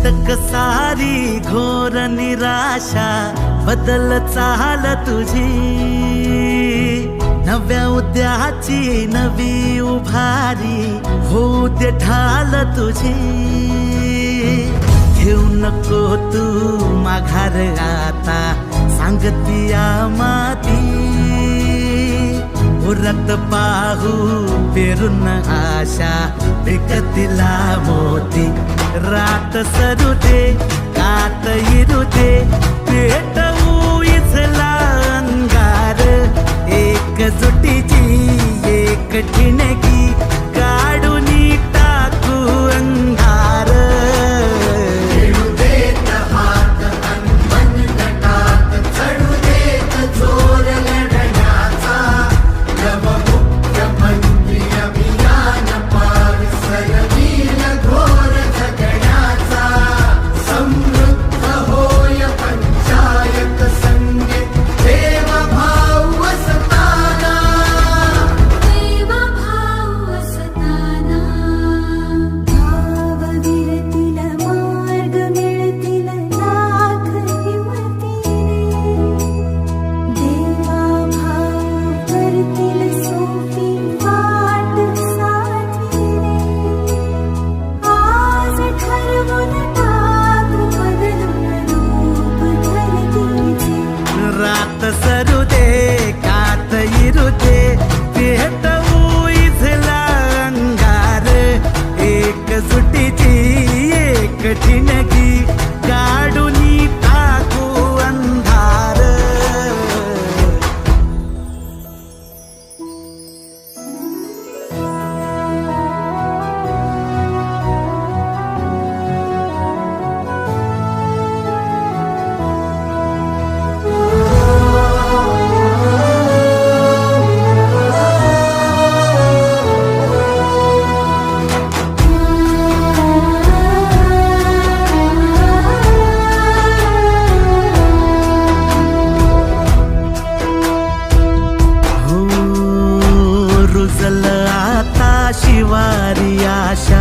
भटक सारी घोर निराशा बदल चाल तुझी, नव्या उद्याची नवी उभारी होऊ दे ढाल तुझी। घेऊ नको तू माघार आता सांगतिया माती, उरत पाहू पेरून आशा विकतिला मोती। रात सरू दे कात इरू दे पेटवू इथला अंगार, एकजुटीची एक ठिणगी काढून टाकू अंधार। सरू दे कात इरू दे पेटवू इथला अंगार, एकजुटीची एक ठिणगी काढून टाकू अंधार। शिवारी आशा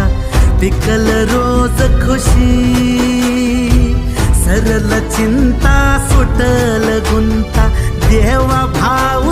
पिकल रोज खुशी, सरल चिंता सुटल गुंता देवा भाऊ